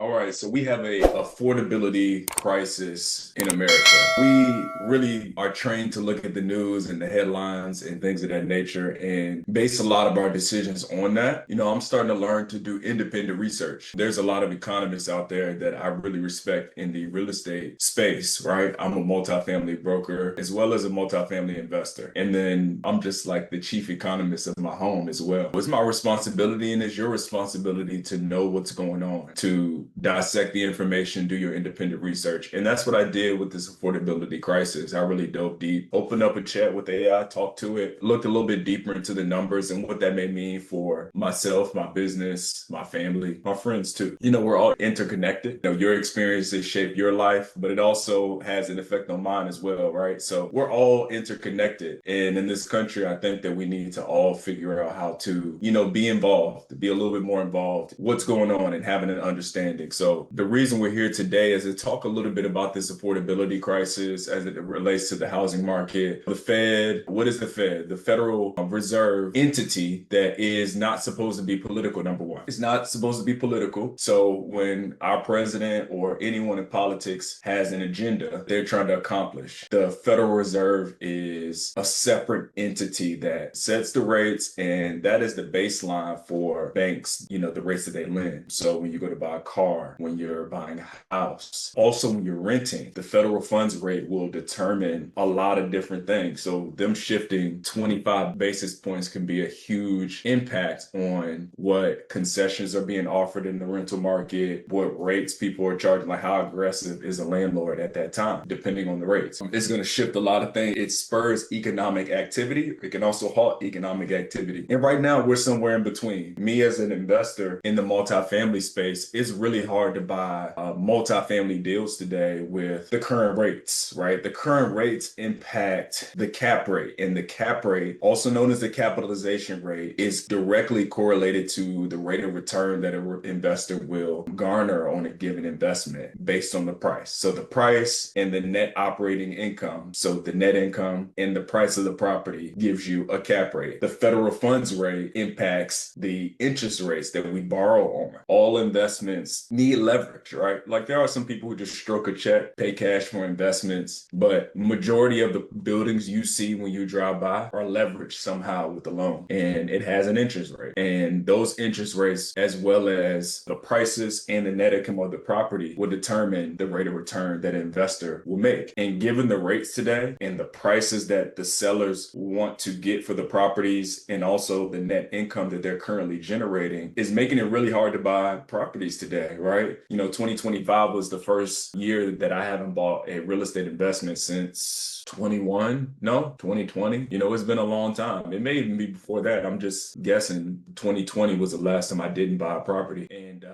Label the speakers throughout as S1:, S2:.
S1: All right, so we have a affordability crisis in America. We really are trained to look at the news and the headlines and things of that nature and base a lot of our decisions on that. I'm starting to learn to do independent research. There's a lot of economists out there that I really respect in the real estate space, right? I'm a multifamily broker as well as a multifamily investor. And then I'm just like the chief economist of my home as well. It's my responsibility and it's your responsibility to know what's going on, to dissect the information, do your independent research. And that's what I did with this affordability crisis. I really dove deep, opened up a chat with AI, talked to it, looked a little bit deeper into the numbers and what that may mean for myself, my business, my family, my friends too. We're all interconnected. Your experiences shape your life, but it also has an effect on mine as well, right? So we're all interconnected. And in this country, I think that we need to all figure out how to, be involved, to be a little bit more involved, what's going on and having an understanding. So the reason we're here today is to talk a little bit about this affordability crisis as it relates to the housing market. The Fed, what is the Fed? The Federal Reserve entity that is not supposed to be political, number one. It's not supposed to be political. So when our president or anyone in politics has an agenda they're trying to accomplish, the Federal Reserve is a separate entity that sets the rates, and that is the baseline for banks, the rates that they lend. So when you go to buy a car, when you're buying a house, also when you're renting, the federal funds rate will determine a lot of different things. So them shifting 25 basis points can be a huge impact on what concessions are being offered in the rental market, what rates people are charging, like how aggressive is a landlord at that time, depending on the rates. It's going to shift a lot of things. It spurs economic activity. It can also halt economic activity. And right now we're somewhere in between. Me as an investor in the multifamily space, it's really hard to buy multifamily deals today with the current rates, right? The current rates impact the cap rate, and the cap rate, also known as the capitalization rate, is directly correlated to the rate of return that an investor will garner on a given investment based on the price. So the price and the net operating income, so the net income and the price of the property gives you a cap rate. The federal funds rate impacts the interest rates that we borrow on. All investments need leverage, right? Like there are some people who just stroke a check, pay cash for investments, but majority of the buildings you see when you drive by are leveraged somehow with the loan, and it has an interest rate. And those interest rates, as well as the prices and the net income of the property, will determine the rate of return that an investor will make. And given the rates today and the prices that the sellers want to get for the properties, and also the net income that they're currently generating, is making it really hard to buy properties today, right? 2025 was the first year that I haven't bought a real estate investment since 2020. It's been a long time. It may even be before that. I'm just guessing 2020 was the last time I didn't buy a property. And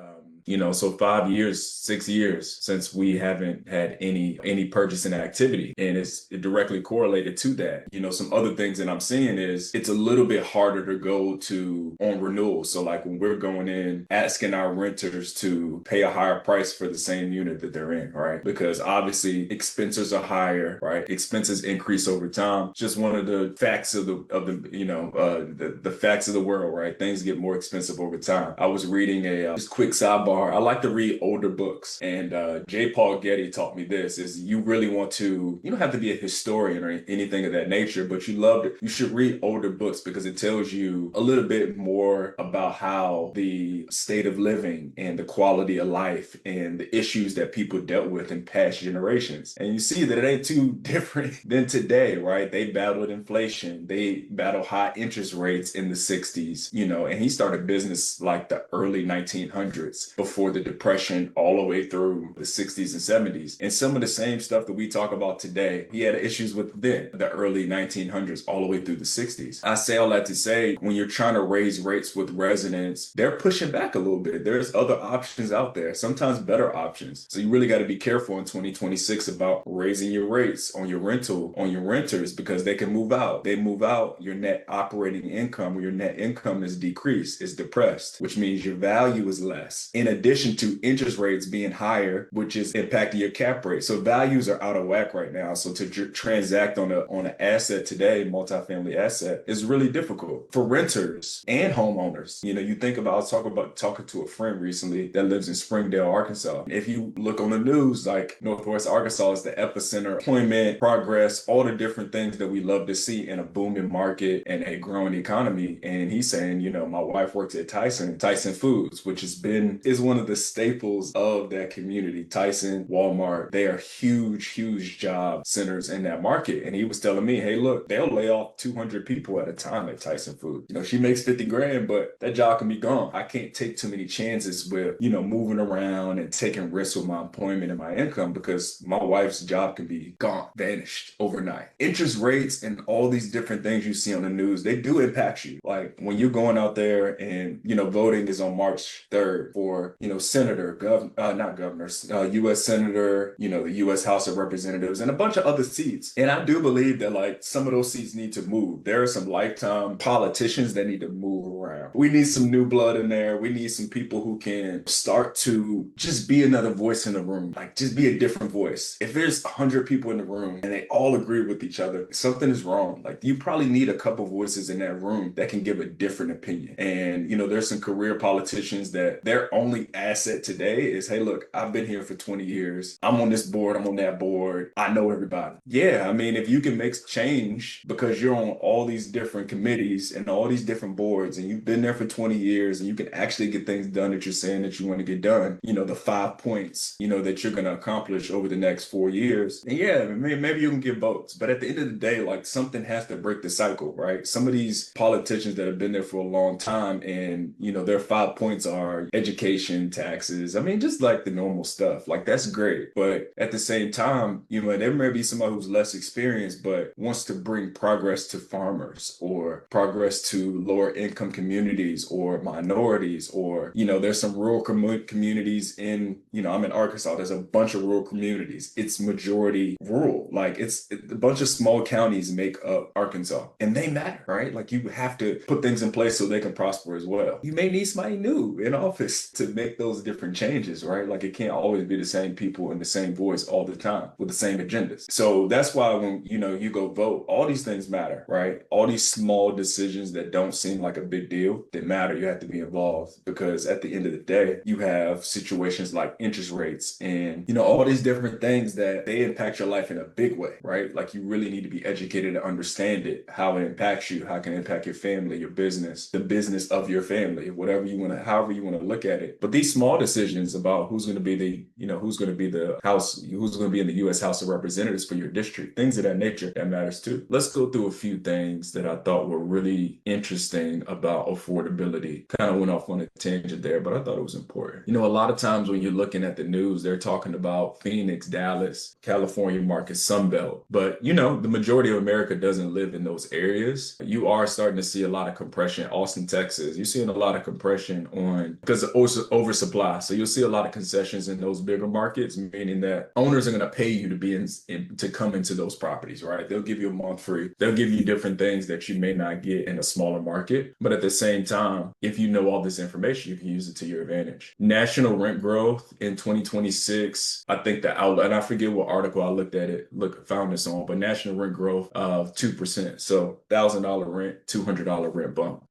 S1: so 5 years, 6 years since we haven't had any purchasing activity, and it's directly correlated to that. Some other things that I'm seeing is it's a little bit harder to go to on renewal. So like when we're going in asking our renters to pay a higher price for the same unit that they're in, right? Because obviously expenses are higher, right? Expenses increase over time. Just one of the facts of the facts of the world, right? Things get more expensive over time. I was reading a just quick sidebar. I like to read older books, and J. Paul Getty taught me this: is you really want to, you don't have to be a historian or anything of that nature, but you should read older books because it tells you a little bit more about how the state of living and the quality of life and the issues that people dealt with in past generations. And you see that it ain't too different than today, right? They battled inflation. They battled high interest rates in the 60s, and he started business like the early 1900s before the Depression, all the way through the 60s and 70s. And some of the same stuff that we talk about today, he had issues with then, the early 1900s, all the way through the 60s. I say all that to say, when you're trying to raise rates with residents, they're pushing back a little bit. There's other options out there, sometimes better options. So you really got to be careful in 2026 about raising your rates on your renters, because they can move out. They move out, your net operating income or your net income is decreased, is depressed, which means your value is less. In addition to interest rates being higher, which is impacting your cap rate. So values are out of whack right now. So to transact on an asset today, multifamily asset, is really difficult for renters and homeowners. You think about, I was talking to a friend recently that lives in Springdale, Arkansas. If you look on the news, like Northwest Arkansas is the epicenter, employment, progress, all the different things that we love to see in a booming market and a growing economy. And he's saying, my wife works at Tyson Foods, which is one of the staples of that community. Tyson, Walmart, they are huge job centers in that market. And he was telling me, hey, look, they'll lay off 200 people at a time at Tyson Foods. She makes 50 grand, but that job can be gone. I can't take too many chances with, moving around and taking risks with my employment and my income, because my wife's job can be gone, vanished overnight. Interest rates and all these different things you see on the news, they do impact you. Like when you're going out there and, voting is on March 3rd for, senator, not governors, U.S. senator, the U.S. House of Representatives, and a bunch of other seats. And I do believe that like some of those seats need to move. There are some lifetime politicians that need to move around. We need some new blood in there. We need some people who can start to just be another voice in the room, like just be a different voice. If there's 100 people in the room and they all agree with each other, something is wrong. Like you probably need a couple voices in that room that can give a different opinion. And, there's some career politicians that their only asset today is, hey, look, I've been here for 20 years. I'm on this board. I'm on that board. I know everybody. Yeah. I mean, if you can make change because you're on all these different committees and all these different boards and you've been there for 20 years and you can actually get things done that you're saying that you want to get done, the 5 points, that you're going to accomplish over the next 4 years. And yeah, maybe you can get votes. But at the end of the day, like something has to break the cycle, right? Some of these politicians that have been there for a long time and, their 5 points are education, taxes. I mean, just like the normal stuff. Like that's great. But at the same time, there may be somebody who's less experienced, but wants to bring progress to farmers or progress to lower income communities or minorities, or, there's some rural communities in, I'm in Arkansas. There's a bunch of rural communities. It's majority rural. Like it's a bunch of small counties make up Arkansas and they matter, right? Like you have to put things in place so they can prosper as well. You may need somebody new in office to make those different changes, right? Like it can't always be the same people and the same voice all the time with the same agendas. So that's why when, you go vote, all these things matter, right? All these small decisions that don't seem like a big deal, that matter. You have to be involved because at the end of the day, you have situations like interest rates and, all these different things that they impact your life in a big way, right? Like you really need to be educated to understand it, how it impacts you, how it can impact your family, your business, the business of your family, however you want to look at it. But these small decisions about who's going to be who's going to be in the U.S. House of Representatives for your district, things of that nature, that matters too. Let's go through a few things that I thought were really interesting about affordability. Kind of went off on a tangent there, but I thought it was important. A lot of times when you're looking at the news, they're talking about Phoenix, Dallas, California market, Sunbelt. But, the majority of America doesn't live in those areas. You are starting to see a lot of compression. Austin, Texas, you're seeing a lot of compression because of oversupply. So you'll see a lot of concessions in those bigger markets, meaning that owners are going to pay you to be to come into those properties, right? They'll give you a month free. They'll give you different things that you may not get in a smaller market. But at the same time, if you know all this information, you can use it to your advantage. National rent growth in 2026, I think the outlet, and I forget what article I found this on, but national rent growth of 2%. So $1,000 rent, $200 rent bump.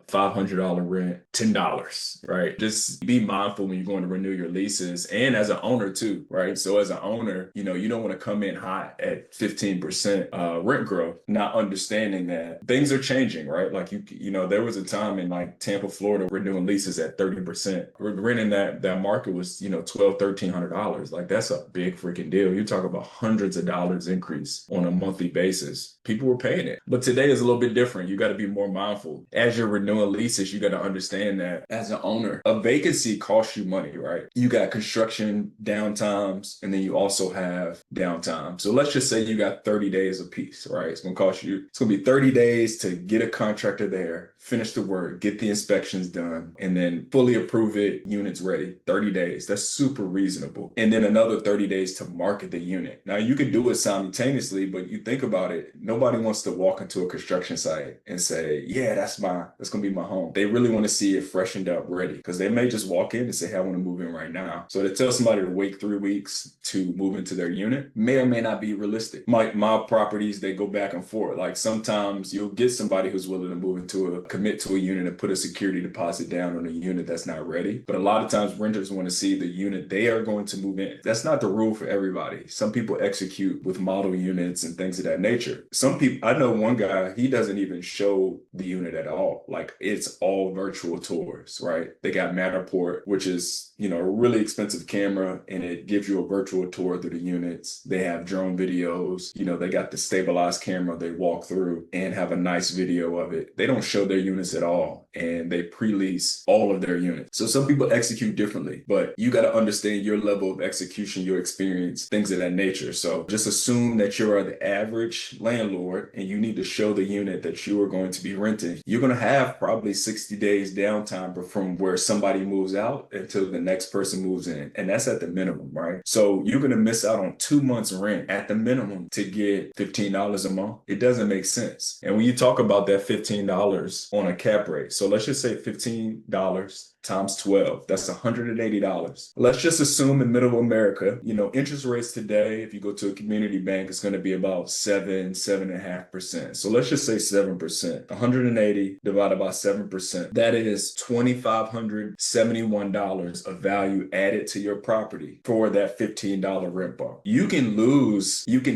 S1: $500 rent, $10, right? Just be mindful when you're going to renew your leases, and as an owner too, right? So as an owner, you don't want to come in hot at 15% rent growth, not understanding that things are changing, right? Like there was a time in like Tampa, Florida, renewing leases at 30%. Rent in that market was, $1,200, $1,300. Like that's a big freaking deal. You're talking about hundreds of dollars increase on a monthly basis. People were paying it. But today is a little bit different. You got to be more mindful. As you're renewing leases, you got to understand that as an owner, a vacancy costs you money, right? You got construction downtimes, and then you also have downtime. So let's just say you got 30 days a piece, right? It's going to be 30 days to get a contractor there, finish the work, get the inspections done, and then fully approve it, units ready, 30 days. That's super reasonable. And then another 30 days to market the unit. Now you can do it simultaneously, but you think about it, nobody wants to walk into a construction site and say, yeah, that's gonna be my home. They really want to see it freshened up, ready, because they may just walk in and say, hey, I want to move in right now. So to tell somebody to wait 3 weeks to move into their unit may or may not be realistic. My properties, they go back and forth. Like sometimes you'll get somebody who's willing to commit to a unit and put a security deposit down on a unit that's not ready. But a lot of times renters want to see the unit they are going to move in. That's not the rule for everybody. Some people execute with model units and things of that nature. Some people, I know one guy, he doesn't even show the unit at all. Like it's all virtual tours, right? They got Matterport, which is, a really expensive camera, and it gives you a virtual tour through the units. They have drone videos, they got the stabilized camera they walk through and have a nice video of it. They don't show their units at all, and they pre-lease all of their units. So some people execute differently, but you got to understand your level of execution, your experience, things of that nature. So just assume that you are the average landlord and you need to show the unit that you are going to be renting. You're going to have probably 60 days downtime from where somebody moves out until the next person moves in. And that's at the minimum, right? So you're going to miss out on 2 months rent at the minimum to get $15 a month. It doesn't make sense. And when you talk about that $15 on a cap rate, so let's just say $15 times 12, that's $180. Let's just assume in middle America, interest rates today, if you go to a community bank, it's going to be about 7.5%. So let's just say 7%, 180 divided by 7%. That is $2,571 of value added to your property for that $15 rent bump. You can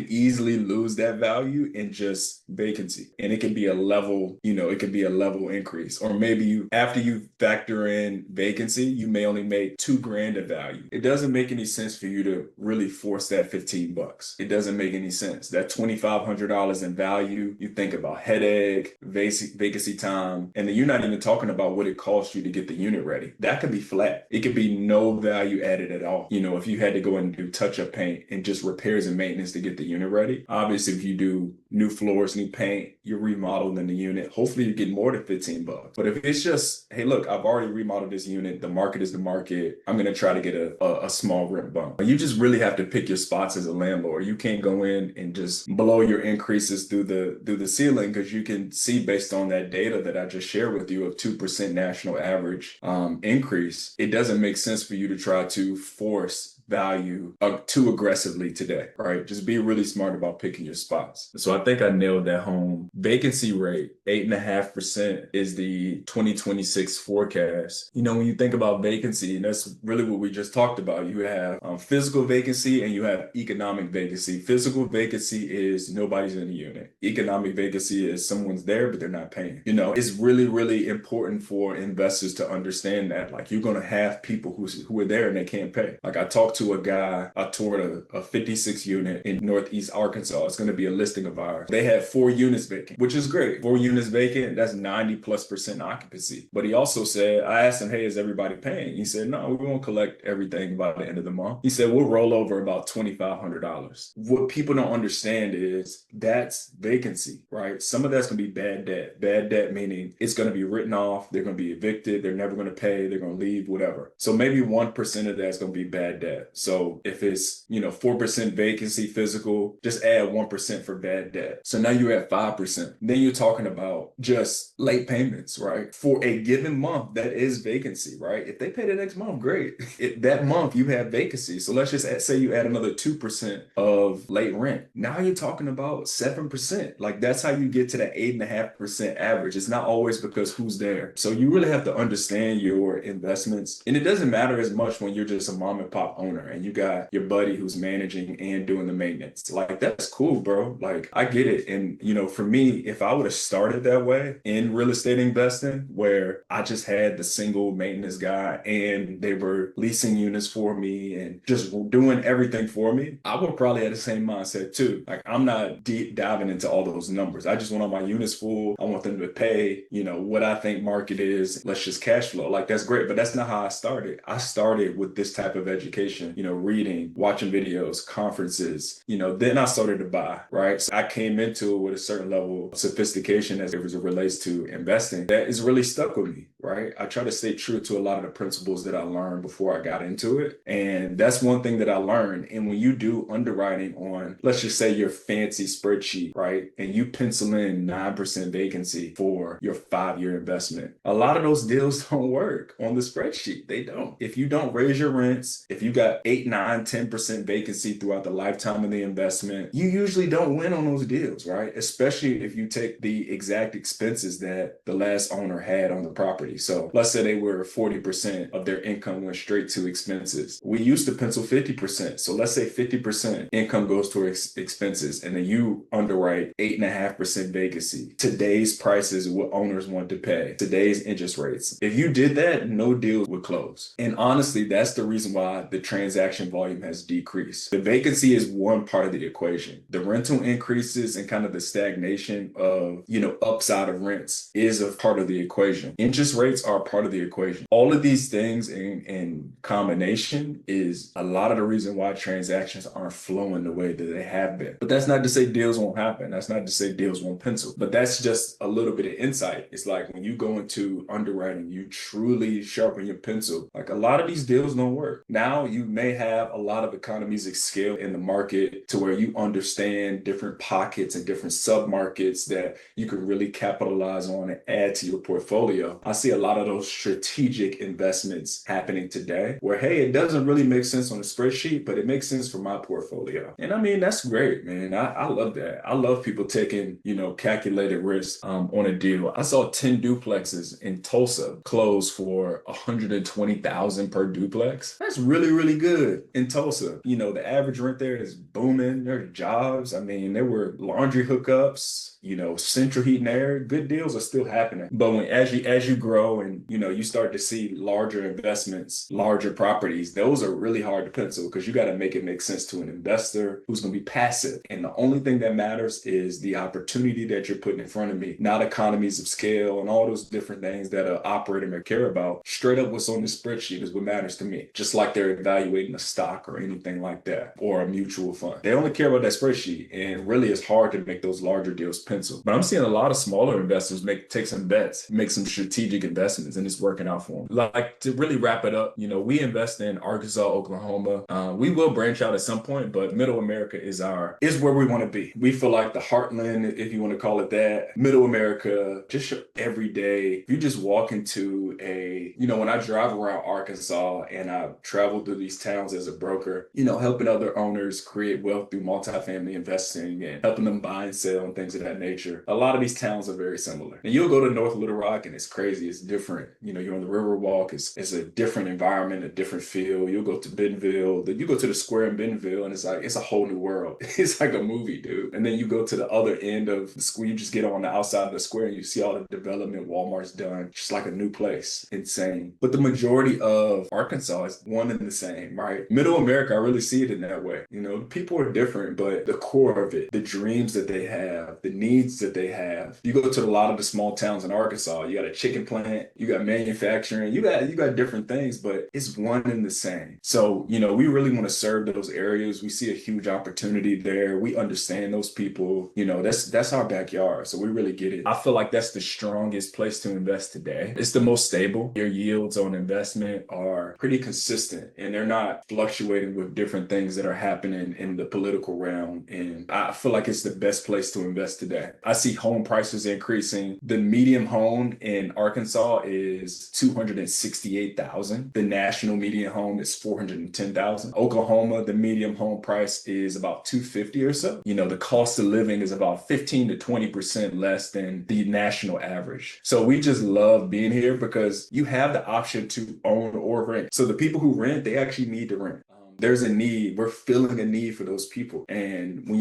S1: easily lose that value in just vacancy. And it can be a level, increase. Or maybe after you factor in vacancy, you may only make $2,000 of value. It doesn't make any sense for you to really force that $15. It doesn't make any sense. That $2,500 in value, you think about headache, vacancy time, and then you're not even talking about what it costs you to get the unit ready. That could be flat. It could be no value added at all. If you had to go and do touch-up paint and just repairs and maintenance to get the unit ready. Obviously, if you do new floors, new paint, you're remodeling the unit. Hopefully you get more than $15. But if it's just, hey, look, I've already remodeled this unit. The market is the market. I'm going to try to get a small rent bump. You just really have to pick your spots as a landlord. You can't go in and just blow your increases through the ceiling, because you can see based on that data that I just shared with you of 2% national average increase. It doesn't make sense for you to try to force value too aggressively today, right? Just be really smart about picking your spots. So I think I nailed that home. Vacancy rate, 8.5% is the 2026 forecast. When you think about vacancy, and that's really what we just talked about, you have physical vacancy and you have economic vacancy. Physical vacancy is nobody's in the unit. Economic vacancy is someone's there, but they're not paying. It's really, really important for investors to understand that. Like, you're going to have people who are there and they can't pay. Like, I talked to a guy, I toured a 56 unit in Northeast Arkansas. It's going to be a listing of ours. They had 4 units vacant, which is great. 4 units vacant, that's 90+% occupancy. But he also said, I asked him, hey, is everybody paying? He said, no, we won't collect everything by the end of the month. He said, we'll roll over about $2,500. What people don't understand is that's vacancy, right? Some of that's going to be bad debt. Bad debt meaning it's going to be written off. They're going to be evicted. They're never going to pay. They're going to leave, whatever. So maybe 1% of that's going to be bad debt. So if it's, 4% vacancy physical, just add 1% for bad debt. So now you're at 5%. Then you're talking about just late payments, right? For a given month, that is vacancy, right? If they pay the next month, great. That month you have vacancy. So let's just say you add another 2% of late rent. Now you're talking about 7%. Like, that's how you get to that 8.5% average. It's not always because who's there. So you really have to understand your investments. And it doesn't matter as much when you're just a mom and pop owner and you got your buddy who's managing and doing the maintenance. Like, that's cool, bro. Like, I get it. And, for me, if I would have started that way in real estate investing, where I just had the single maintenance guy and they were leasing units for me and just doing everything for me, I would probably have the same mindset too. Like, I'm not deep diving into all those numbers. I just want all my units full. I want them to pay, what I think market is. Let's just cash flow. Like, that's great. But that's not how I started. I started with this type of education education, reading, watching videos, conferences, then I started to buy, right? So I came into it with a certain level of sophistication as it relates to investing that is really stuck with me, right? I try to stay true to a lot of the principles that I learned before I got into it. And that's one thing that I learned. And when you do underwriting on, let's just say your fancy spreadsheet, right? And you pencil in 9% vacancy for your 5-year investment, a lot of those deals don't work on the spreadsheet. They don't. If you don't raise your rents, if you got 8, 9, 10% vacancy throughout the lifetime of the investment, you usually don't win on those deals, right? Especially if you take the exact expenses that the last owner had on the property. So let's say they were 40% of their income went straight to expenses. We used to pencil 50%. So let's say 50% income goes towards expenses, and then you underwrite 8.5% vacancy. Today's prices, what owners want to pay, today's interest rates. If you did that, no deals would close. And honestly, that's the reason why the transaction volume has decreased. The vacancy is one part of the equation. The rental increases and kind of the stagnation of, upside of rents is a part of the equation. Interest rates are a part of the equation. All of these things in combination is a lot of the reason why transactions aren't flowing the way that they have been. But that's not to say deals won't happen. That's not to say deals won't pencil. But that's just a little bit of insight. It's like when you go into underwriting, you truly sharpen your pencil. Like a lot of these deals don't work. Now you may have a lot of economies of scale in the market to where you understand different pockets and different sub-markets that you can really capitalize on and add to your portfolio. I see a lot of those strategic investments happening today where, hey, it doesn't really make sense on the spreadsheet, but it makes sense for my portfolio. And I mean, that's great, man. I love that. I love people taking, calculated risks on a deal. I saw 10 duplexes in Tulsa close for $120,000 per duplex. That's really, really good in Tulsa. The average rent there is booming. There's jobs. I mean, there were laundry hookups, central heat and air. Good deals are still happening. But as you grow and, you start to see larger investments, larger properties, those are really hard to pencil because you got to make it make sense to an investor who's going to be passive. And the only thing that matters is the opportunity that you're putting in front of me, not economies of scale and all those different things that an operator may care about. Straight up what's on the spreadsheet is what matters to me. Just like they're evaluating a stock or anything like that, or a mutual fund. They only care about that spreadsheet, and really it's hard to make those larger deals pencil. But I'm seeing a lot of smaller investors take some bets, make some strategic investments, and it's working out for them. Like, to really wrap it up, we invest in Arkansas, Oklahoma. We will branch out at some point, but Middle America is where we want to be. We feel like the heartland, if you want to call it that. Middle America, just every day. If you just walk into when I drive around Arkansas and I travel through these towns as a broker, helping other owners create wealth through multifamily investing and helping them buy and sell and things of that nature. A lot of these towns are very similar. And you'll go to North Little Rock and it's crazy. It's different. You're on the Riverwalk. It's a different environment, a different feel. You'll go to Bentonville. You go to the square in Bentonville and it's a whole new world. It's like a movie, dude. And then you go to the other end of the square. You just get on the outside of the square and you see all the development Walmart's done. Just like a new place. Insane. But the majority of Arkansas is one and the same, right? Middle America, I really see it in that way. People are different, but the core of it, the dreams that they have, the needs that they have. You go to a lot of the small towns in Arkansas, you got a chicken plant, you got manufacturing, you got different things, but it's one and the same. So, we really want to serve those areas. We see a huge opportunity there. We understand those people. That's our backyard. So we really get it. I feel like that's the strongest place to invest today. It's the most stable. Your yields on investment are pretty consistent and they're not fluctuating with different things that are happening in the political realm. And I feel like it's the best place to invest today. I see home prices increasing. The median home in Arkansas is $268,000. The national median home is $410,000. Oklahoma, the median home price is about $250,000 or so. The cost of living is about 15 to 20% less than the national average. So we just love being here because you have the option to own or rent. So the people who rent, they actually need to rent. There's a need. We're filling a need for those people. And when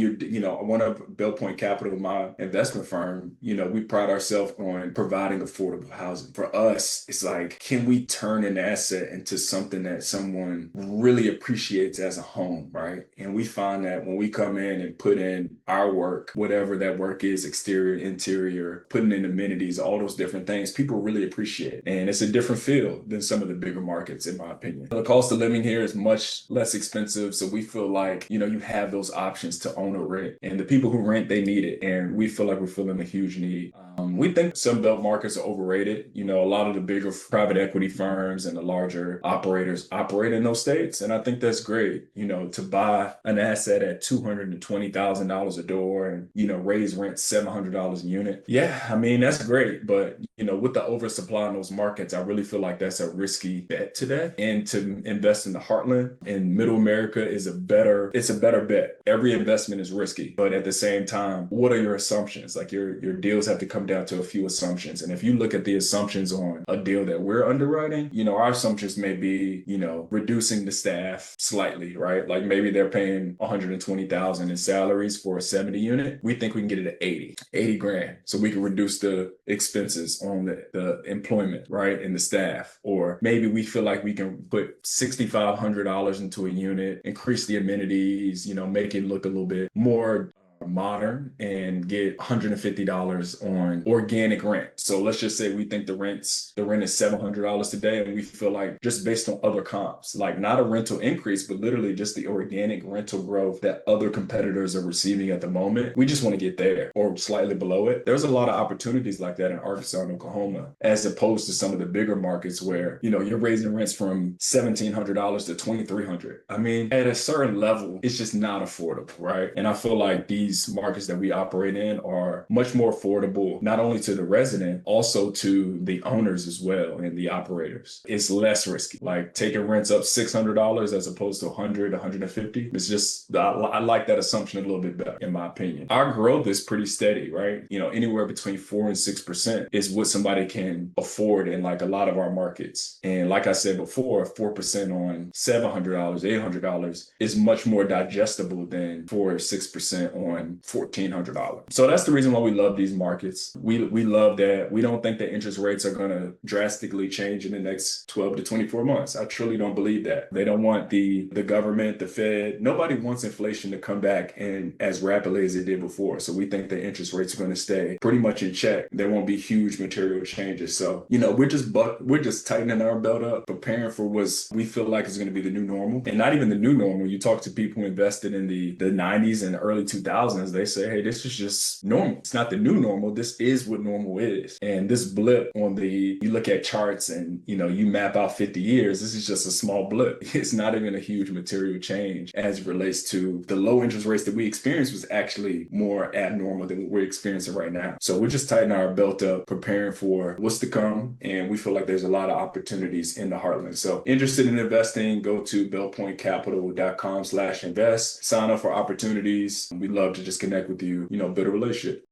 S1: one of Bell Point Capital, my investment firm, we pride ourselves on providing affordable housing. For us, it's like, can we turn an asset into something that someone really appreciates as a home, right? And we find that when we come in and put in our work, whatever that work is, exterior, interior, putting in amenities, all those different things, people really appreciate it. And it's a different feel than some of the bigger markets, in my opinion. The cost of living here is much less less expensive. So we feel like, you have those options to own or rent. And the people who rent, they need it. And we feel like we're filling a huge need. We think some belt markets are overrated. A lot of the bigger private equity firms and the larger operators operate in those states. And I think that's great, to buy an asset at $220,000 a door and, raise rent $700 a unit. Yeah, I mean, that's great. But, with the oversupply in those markets, I really feel like that's a risky bet today. And to invest in the heartland in middle America it's a better bet. Every investment is risky, but at the same time, what are your assumptions? Like your deals have to come down to a few assumptions. And if you look at the assumptions on a deal that we're underwriting, our assumptions may be, reducing the staff slightly, right? Like maybe they're paying $120,000 in salaries for a 70 unit. We think we can get it at 80 grand. So we can reduce the expenses on the employment, right? And the staff. Or maybe we feel like we can put $6,500 into a unit, increase the amenities, make it look a little bit more modern and get $150 on organic rent. So let's just say we think the rent is $700 today, and we feel like just based on other comps, like not a rental increase, but literally just the organic rental growth that other competitors are receiving at the moment. We just want to get there or slightly below it. There's a lot of opportunities like that in Arkansas and Oklahoma, as opposed to some of the bigger markets where, you're raising rents from $1,700 to $2,300. I mean, at a certain level, it's just not affordable, right? And I feel like these markets that we operate in are much more affordable, not only to the resident, also to the owners as well and the operators. It's less risky, like taking rents up $600 as opposed to $100, $150. It's just, I like that assumption a little bit better, in my opinion. Our growth is pretty steady, right? Anywhere between 4% and 6% is what somebody can afford in like a lot of our markets. And like I said before, 4% on $700, $800 is much more digestible than 4 or 6% on $1,400. So that's the reason why we love these markets. We love that. We don't think that interest rates are going to drastically change in the next 12 to 24 months. I truly don't believe that. They don't want the government, the Fed. Nobody wants inflation to come back and as rapidly as it did before. So we think that interest rates are going to stay pretty much in check. There won't be huge material changes. So, we're just tightening our belt up, preparing for what we feel like is going to be the new normal. And not even the new normal. You talk to people who invested in the 90s and early 2000s, they say, hey, this is just normal. It's not the new normal. This is what normal is. And this blip you look at charts and, you map out 50 years, this is just a small blip. It's not even a huge material change as it relates to the low interest rates that we experienced was actually more abnormal than what we're experiencing right now. So we're just tightening our belt up, preparing for what's to come. And we feel like there's a lot of opportunities in the heartland. So interested in investing, go to bellpointcapital.com/invest, sign up for opportunities. We'd love to just connect with you, build a relationship.